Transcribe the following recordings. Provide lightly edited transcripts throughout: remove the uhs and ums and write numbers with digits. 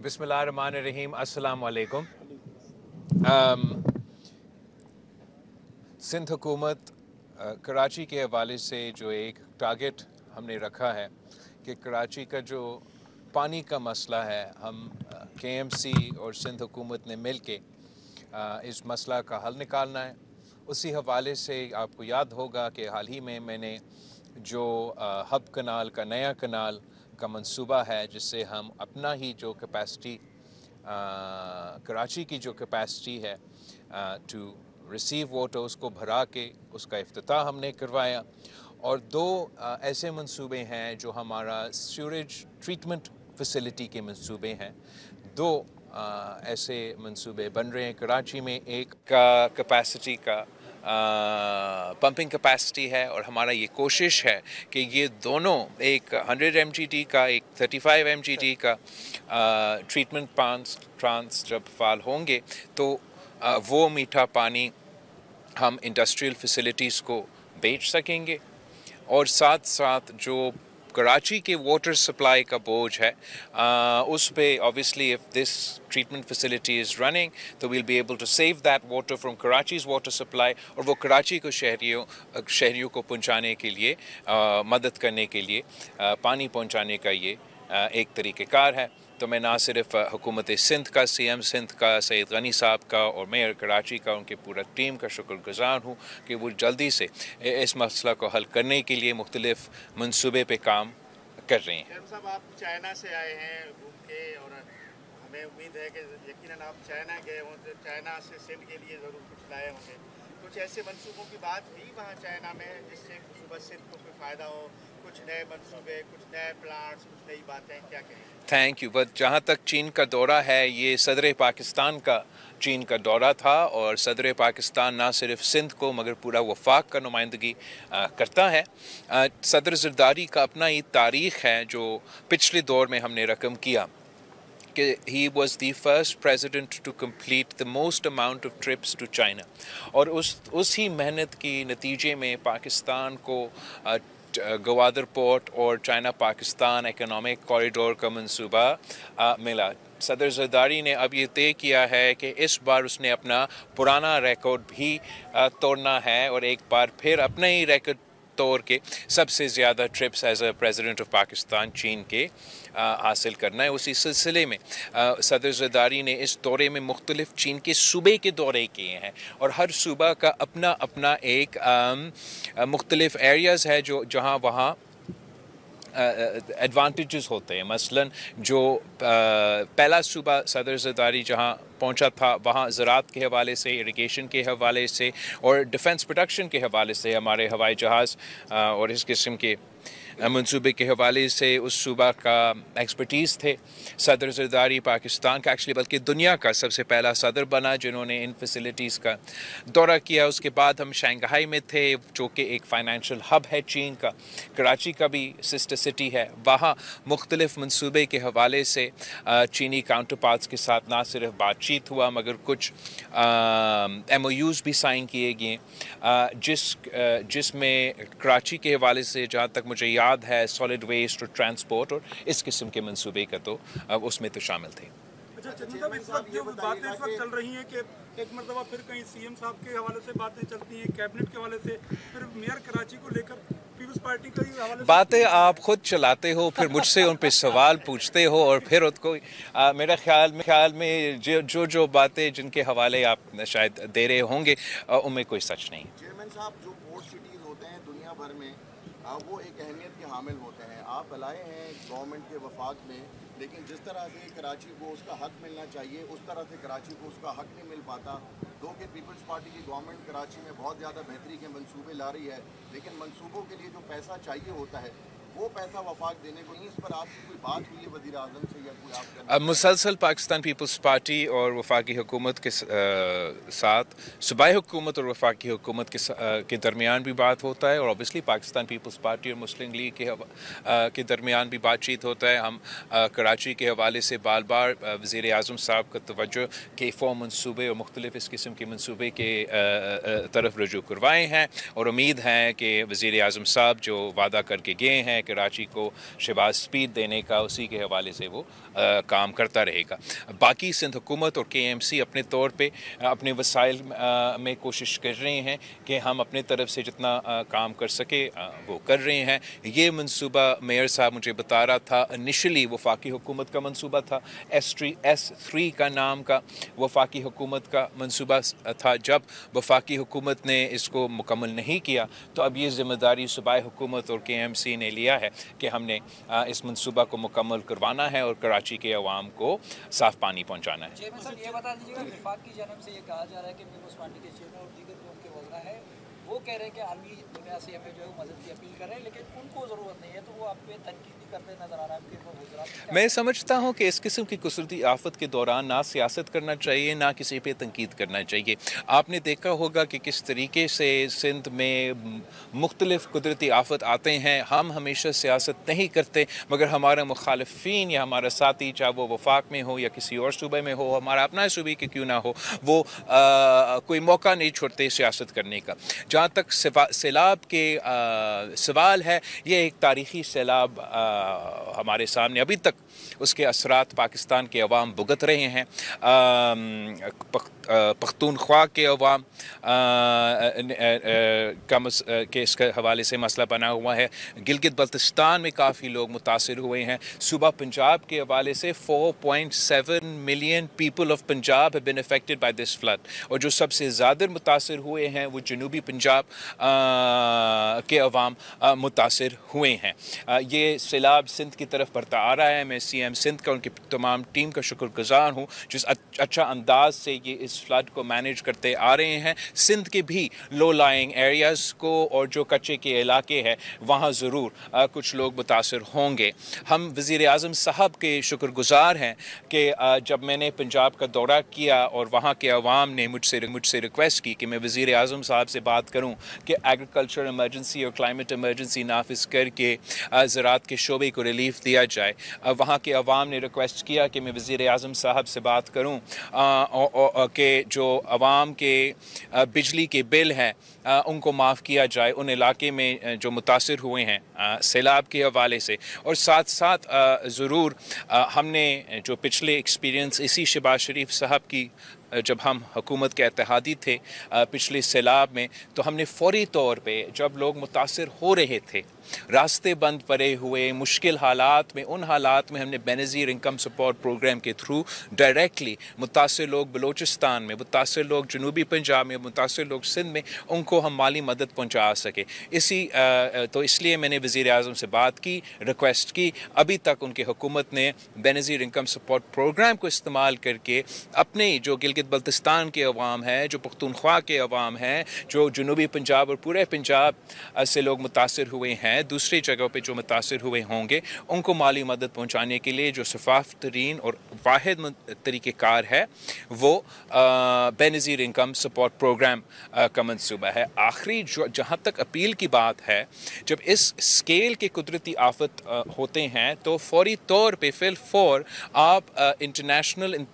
बिस्मिल्लाहिर्रहमानिर्रहीम, अस्सलाम वालेकुम। सिंध हुकूमत कराची के हवाले से जो एक टारगेट हमने रखा है कि कराची का जो पानी का मसला है, हम KMC और सिंध हुकूमत ने मिल के इस मसला का हल निकालना है। उसी हवाले से आपको याद होगा कि हाल ही में मैंने जो हब कनाल का नया कनाल का मंसूबा है, जिससे हम अपना ही जो कैपेसिटी कराची की जो कैपेसिटी है टू रिसीव वाटर, उसको भरा के उसका इफ्तिताह हमने करवाया। और दो ऐसे मंसूबे हैं जो हमारा सीवरेज ट्रीटमेंट फैसिलिटी के मंसूबे हैं। दो ऐसे मंसूबे बन रहे हैं कराची में। एक का कैपेसिटी का पंपिंग कैपेसिटी है, और हमारा ये कोशिश है कि ये दोनों, एक 100 MGD का, एक 35 MGD का ट्रीटमेंट प्लांट्स जब फाल होंगे तो वो मीठा पानी हम इंडस्ट्रियल फैसिलिटीज़ को बेच सकेंगे। और साथ साथ जो कराची के वाटर सप्लाई का बोझ है, उस पे obviously if this treatment facility is running तो we'll be able to save that water from Karachi's water supply, और वो कराची को शहरियों को पहुंचाने के लिए, मदद करने के लिए पानी पहुंचाने का ये एक तरीक़ेकार है। तो मैं ना सिर्फ हुकूमत सिंध का, CM सिंध का सैयद गनी साहब का और मेयर कराची का, उनके पूरा टीम का शुक्रगुजार हूँ कि वो जल्दी से इस मसला को हल करने के लिए मुख्तलिफ मंसूबे पे काम कर रहे हैं। साहब, आप चाइना से आए हैं घूम के, और हमें उम्मीद है कि यकीनन आप चाइना गए हों तो चाइना से सिंध के लिए ज़रूर कुछ लाए होंगे। कुछ ऐसे मंसूबों की बात हुई वहाँ चाइना में जिससे सुबह सिंध को कोई फ़ायदा हो? कुछ नए मंसूबे, कुछ नए प्लांट्स, कुछ नई बातें, क्या कहें? Thank you. बट जहाँ तक चीन का दौरा है, ये सदर पाकिस्तान का चीन का दौरा था, और सदर पाकिस्तान ना सिर्फ सिंध को मगर पूरा वफाक का नुमाइंदगी करता है। सदर ज़रदारी का अपना ही तारीख़ है जो पिछले दौर में हमने रकम किया कि he was the first president to complete the most amount of trips to China, और उसी मेहनत की नतीजे में पाकिस्तान को गवादर पोर्ट और चाइना पाकिस्तान इकोनॉमिक कॉरिडोर का मंसूबा मिला। सदर ज़रदारी ने अब ये तय किया है कि इस बार उसने अपना पुराना रिकॉर्ड भी तोड़ना है, और एक बार फिर अपना ही रिकॉर्ड तौर के सबसे ज़्यादा trips as a president of Pakistan चीन के हासिल करना है। उसी सिलसिले में सदर ज़रदारी ने इस दौरे में मुख्तलिफ चीन के सूबे के दौरे किए हैं, और हर सूबा का अपना अपना एक मुख्तलिफ एरियाज़ है जो जहाँ वहाँ एडवांटेजेस होते हैं। मसलन जो पहला सूबा सदर ज़रदारी जहाँ पहुंचा था, वहाँ ज़राअत के हवाले से, इरिगेशन के हवाले से और डिफेंस प्रोडक्शन के हवाले से हमारे हवाई जहाज़ और इस किस्म के मंसूबे के हवाले से उस सूबा का एक्सपर्टीज़ थे। सदर ज़रदारी पाकिस्तान का एक्चुअली बल्कि दुनिया का सबसे पहला सदर बना जिन्होंने इन फैसिलिटीज़ का दौरा किया। उसके बाद हम शंघाई में थे, जो कि एक फ़ाइनेंशियल हब है चीन का। कराची का भी सिस्टर सिटी है, वहाँ मुख्तलिफ मंसूबे के हवाले से चीनी काउंटर पार्ट्स के साथ ना सिर्फ बातचीत हुआ मगर कुछ MOUs भी साइन किए गए, जिसमें कराची के हवाले से जहाँ तक मुझे याद है सॉलिड वेस्ट और ट्रांसपोर्ट और इस किस्म के मंसूबे का तो उसमें तो शामिल थे। अच्छा चंदू साहब, इस वक्त जो बातें इस वक्त चल रही हैं कि एक मरतबा फिर कहीं CM साहब के हवाले से बातें चलती हैं, कैबिनेट के हवाले से, फिर मेयर कराची को लेकर पीपल्स पार्टी का ही हवाले से बातें आप खुद चलाते हो, फिर मुझसे उन पे सवाल पूछते हो, और फिर उनको मेरे ख्याल में जो बातें जिनके हवाले आप शायद दे रहे होंगे उनमें कोई सच नहीं। चेयरमैन साहब, जो पोर्ट सिटीज़ होते हैं दुनिया भर में वो एक अहमियत के हामिल होते हैं। आप लाए हैं गवर्नमेंट के वफाक में, लेकिन जिस तरह से कराची को उसका हक मिलना चाहिए उस तरह से कराची को उसका हक नहीं मिल पाता। दो कि पीपल्स पार्टी की गवर्नमेंट कराची में बहुत ज़्यादा बेहतरी के मंसूबे ला रही है, लेकिन मंसूबों के लिए जो पैसा चाहिए होता है वो पैसा वफाक देने को नहीं। इस पर आपकी कोई बात हुई है वज़ीर आज़म से या कोई आप? मुसलसल पाकिस्तान पीपल्स पार्टी और वफाकी हुकूमत के साथ सूबाई हुकूमत और वफाकी हुकूमत के दरमियान भी बात होता है, और ऑब्वियसली पाकिस्तान पीपल्स पार्टी और मुस्लिम लीग के दरमियान भी बातचीत होता है। हम कराची के हवाले से बार बार वज़ीर आज़म साहब का तवज्जो के फ़ॉर्म मनसूबे और मुख्तलिफ़ इस किस्म के मनसूबे के तरफ रजू करवाए हैं, और उम्मीद है कि वज़ीर आज़म साहब जो वादा करके गए हैं कराची को शहबाज स्पीड देने का, उसी के हवाले से वो काम करता रहेगा। बाकी सिंध हुकूमत और KMC अपने तौर पे अपने वसाइल में कोशिश कर रहे हैं कि हम अपने तरफ से जितना काम कर सके वो कर रहे हैं। ये मंसूबा मेयर साहब मुझे बता रहा था, इनिशियली वफाकी हुकूमत का मंसूबा था, S3 का नाम का वफाकी हुकूमत का मंसूबा था। जब वफाकी हुकूमत ने इसको मुकम्मल नहीं किया तो अब ये ज़िम्मेदारी सूबाई हुकूमत और KMC ने लिया है कि हमने इस मंसूबा को मुकम्मल करवाना है और कराची के अवाम को साफ़ पानी पहुँचाना है। चेयरमैन साहब, ये बता दीजिएगा, वफाक की जानब से ये कहा जा रहा है कि पीपल्स पार्टी के चेयरमैन और दीगर जो उनके वज़रा है वो कह रहे हैं कि आलमी दुनिया से हमें जो है मदद की अपील कर रहे हैं, लेकिन उनको ज़रूरत नहीं है, तो वो आप पे तनकीद भी करते नज़र आ रहा है। मैं समझता हूँ कि इस किस्म की कुदरती आफत के दौरान ना सियासत करना चाहिए, ना किसी पे तनकीद करना चाहिए। आपने देखा होगा कि किस तरीके से सिंध में मुख्तलिफ कुदरती आफत आते हैं। हम हमेशा सियासत नहीं करते, मगर हमारा मुखालिफिन या हमारा साथी, चाहे वो वफाक में हो या किसी और सूबे में हो, हमारा अपना सूबे के क्यों ना हो, वो कोई मौका नहीं छोड़ते सियासत करने का। जहाँ तक सैलाब के सवाल है, ये एक तारीख़ी सैलाब हमारे सामने, अभी तक उसके असरात पाकिस्तान के अवाम भुगत रहे हैं। पख्तूनख्वा के अवाम के इसके हवाले से मसला बना हुआ है। गिलगित बल्तिस्तान में काफ़ी लोग मुतासिर हुए हैं। सूबा पंजाब के हवाले से 4.7 million people of Punjab have been affected by this flood, और जो सबसे ज़्यादा मुतासिर हुए हैं वो जनूबी पंजाब के अवाम मुतासिर हुए हैं। ये सैलाब सिंध की तरफ बढ़ता आ रहा है। मैं CM सिंध का, उनकी तमाम टीम का शुक्रगुजार हूँ जिस अच्छा अंदाज से ये इस फ्लड को मैनेज करते आ रहे हैं। सिंध के भी लो लाइंग एरियाज़ को और जो कच्चे के इलाके हैं वहाँ ज़रूर कुछ लोग मुतासिर होंगे। हम वज़ीर आज़म साहब के शुक्रगुजार हैं कि जब मैंने पंजाब का दौरा किया और वहाँ के अवाम ने मुझसे रिक्वेस्ट की कि मैं वज़ीर आज़म साहब से बात करूँ कि एग्रीकल्चर इमरजेंसी और क्लाइमेट इमरजेंसी नाफिज करके ज़राअत के शोबे को रिलीफ दिया जाए। वहाँ के अवाम ने रिक्वेस्ट किया कि मैं वज़ीर आज़म साहब से बात करूँ कि जो अवाम के बिजली के बिल हैं उनको माफ़ किया जाए उन इलाके में जो मुतासिर हुए हैं सैलाब के हवाले से। और साथ साथ ज़रूर हमने जो पिछले एक्सपीरियंस इसी शहबाज शरीफ साहब की, जब हम हुकूमत के इत्तेहादी थे पिछले सैलाब में, तो हमने फ़ौरी तौर पे जब लोग मुतासिर हो रहे थे, रास्ते बंद पड़े हुए, मुश्किल हालात में, उन हालात में हमने बेनज़ीर इनकम सपोर्ट प्रोग्राम के थ्रू डायरेक्टली मुतासिर लोग बलूचिस्तान में, मुतासिर लोग जनूबी पंजाब में, मुतासिर लोग सिंध में, उनको हम माली मदद पहुँचा सके। तो इसलिए मैंने वज़ीर आज़म से बात की, रिक्वेस्ट की। अभी तक उनकी हुकूमत ने बेनज़ीर इनकम सपोर्ट प्रोग्राम को इस्तेमाल करके अपने जो गिलगित बल्तिस्तान के अवाम है, जो पख्तूनख्वा के अवाम हैं, जो जनूबी पंजाब और पूरे पंजाब से लोग मुतासिर हुए हैं, दूसरी जगहों पे जो मुतासिर हुए होंगे, उनको माली मदद पहुंचाने के लिए जो शफाफ तरीन और वाहिद तरीक़ेकार है वो बेनज़ीर इनकम सपोर्ट प्रोग्राम का मंसूबा है। आखिरी जहाँ तक अपील की बात है, जब इस स्केल के कुदरती आफत होते हैं तो फौरी तौर पे फिलफौर आप इंटरनेशनल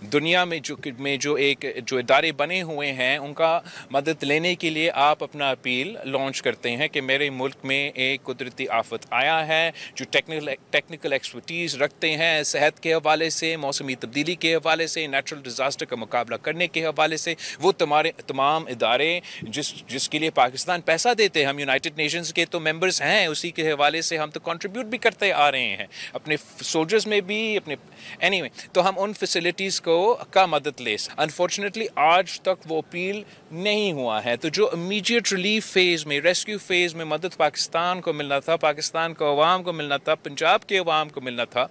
दुनिया में जो इदारे बने हुए हैं उनका मदद लेने के लिए आप अपना अपील लॉन्च करते हैं कि मेरे मुल्क में एक कुदरती आफत आया है, जो टेक्निकल एक्सपर्टीज़ रखते हैं सेहत के हवाले से, मौसमी तब्दीली के हवाले से, नेचुरल डिज़ास्टर का मुकाबला करने के हवाले से, वो तमाम इदारे जिसके लिए पाकिस्तान पैसा देते हैं, हम यूनाइटेड नेशंस के तो मेंबर्स हैं, उसी के हवाले से हम तो कंट्रीब्यूट भी करते आ रहे हैं अपने सोल्जर्स में भी, अपने एनीवे तो हम उन फैसिलिटीज़ का मदद ले। अनफॉर्चुनेटली आज तक वो अपील नहीं हुआ है। तो जो इमीडिएट रिलीफ फेज़ में, रेस्क्यू फेज़ में मदद पाकिस्तान को मिलना था, पाकिस्तान को अवाम को मिलना था, पंजाब के अवाम को मिलना था,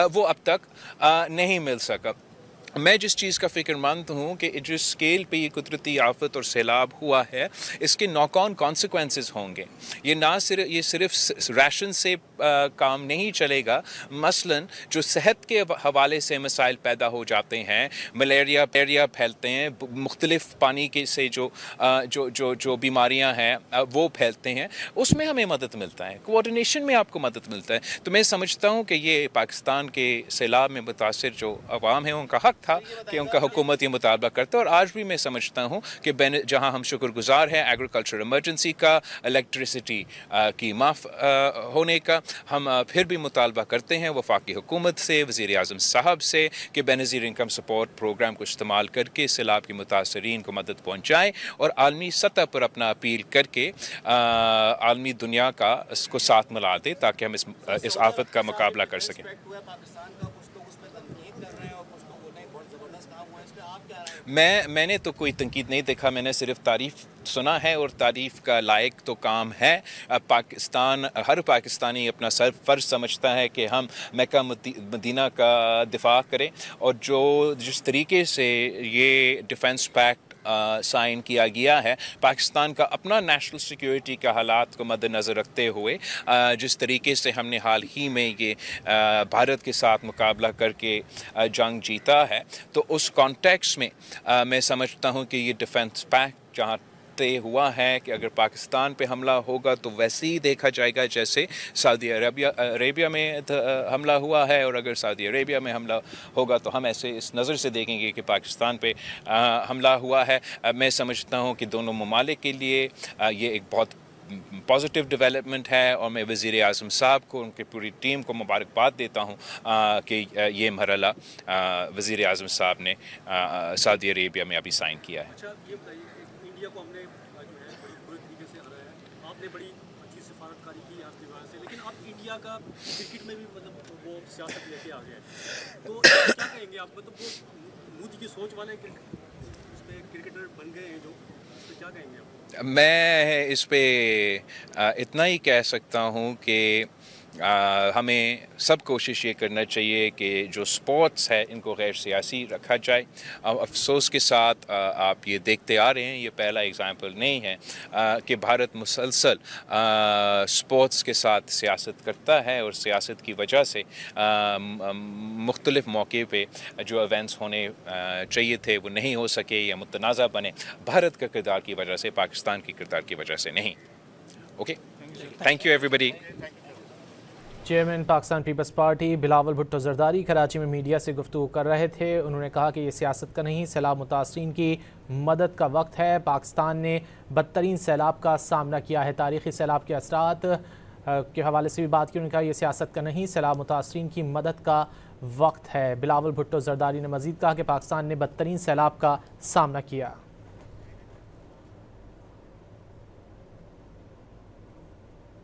वो अब तक नहीं मिल सका। मैं जिस चीज़ का फ़िक्रमंद हूँ कि जिस स्केल पे ये कुदरती आफत और सैलाब हुआ है, इसके नॉक-ऑन कॉन्सिक्वेंसेस होंगे। ये सिर्फ राशन से काम नहीं चलेगा। मसलन जो सेहत के हवाले से मसाइल पैदा हो जाते हैं, मलेरिया फैलते हैं, मुख्तलिफ पानी के से जो बीमारियाँ हैं वो फैलते हैं, उसमें हमें मदद मिलता है, कोऑर्डिनेशन में आपको मदद मिलता है। तो मैं समझता हूँ कि ये पाकिस्तान के सैलाब में मुतासिर जो अवाम है उनका हक़ था कि उनका हुकूमत ये मुतालबा करता है, और आज भी मैं समझता हूँ कि जहाँ हम शुक्रगुजार हैं एग्रीकल्चर इमरजेंसी का, इलेक्ट्रिसिटी की माफ़ होने का, हम फिर भी मुतालबा करते हैं वफाकी हुकूमत से, वज़ीर आज़म साहब से कि बेनज़ीर इनकम सपोर्ट प्रोग्राम को इस्तेमाल करके सैलाब की मुतासरीन को मदद पहुँचाएँ और आलमी सतह पर अपना अपील करके आलमी दुनिया का इसको साथ मिला दे ताकि हम इस आफत का मुकाबला कर सकें। मैंने तो कोई तनकीद नहीं देखा, मैंने सिर्फ तारीफ़ सुना है और तारीफ़ का लायक तो काम है। पाकिस्तान, हर पाकिस्तानी अपना फ़र्ज़ समझता है कि हम मक्का मदीना का दिफा करें, और जिस तरीके से ये डिफेंस पैक्ट साइन किया गया है, पाकिस्तान का अपना नेशनल सिक्योरिटी का हालात को मद्देनज़र रखते हुए जिस तरीके से हमने हाल ही में ये भारत के साथ मुकाबला करके जंग जीता है, तो उस कॉन्टेक्स्ट में मैं समझता हूँ कि ये डिफेंस पैक्ट जहाँ तय हुआ है कि अगर पाकिस्तान पे हमला होगा तो वैसे ही देखा जाएगा जैसे सऊदी अरेबिया में हमला हुआ है, और अगर सऊदी अरेबिया में हमला होगा तो हम ऐसे इस नज़र से देखेंगे कि पाकिस्तान पे हमला हुआ है। मैं समझता हूँ कि दोनों ममालिक के लिए ये एक बहुत पॉजिटिव डेवलपमेंट है, और मैं वज़ीर आज़म साहब को, उनकी पूरी टीम को मुबारकबाद देता हूँ कि ये मरहला वज़ीर आज़म साहब ने सऊदी अरेबिया में अभी साइन किया है। अच्छा, ये बताइए, इंडिया को हमने जो है बड़ी बुरे तरीके से हराया है, आपने बड़ी अच्छी सिफारतकारी की आपकी वजह से, लेकिन आप इंडिया का क्रिकेट में भी मतलब वो सियासत लेके आ गए, तो क्या कहेंगे आप? मतलब वो मोदी की सोच वाले क्रिकेटर बन गए हैं जो, इस पर क्या कहेंगे आप? मैं इस पे इतना ही कह सकता हूँ कि हमें सब कोशिश ये करना चाहिए कि जो स्पोर्ट्स है इनको गैर सियासी रखा जाए। अफसोस के साथ आप ये देखते आ रहे हैं, ये पहला एग्ज़ाम्पल नहीं है कि भारत मुसलसल स्पोर्ट्स के साथ सियासत करता है, और सियासत की वजह से मुख्तलिफ मौके पे जो इवेंट्स होने चाहिए थे वो नहीं हो सके या मुतनाज़ा बने, भारत का किरदार की वजह से, पाकिस्तान की किरदार की वजह से नहीं। Okay, thank you everybody. Chairman Pakistan Peoples Party Bilawal Bhutto Zardari Karachi में मीडिया से गुफ्तगू कर रहे थे। उन्होंने कहा कि ये सियासत का नहीं, सैलाब मुतासरीन की मदद का वक्त है। पाकिस्तान ने बदतरीन सैलाब का सामना किया है, तारीख़ी सैलाब के असरात के हवाले से भी बात की। उन्होंने कहा यह सियासत का नहीं, सैलाब मुतासरीन की मदद का वक्त है। बिलावल भुट्टो जरदारी ने मज़ीद कहा कि पाकिस्तान ने बदतरीन सैलाब का सामना किया।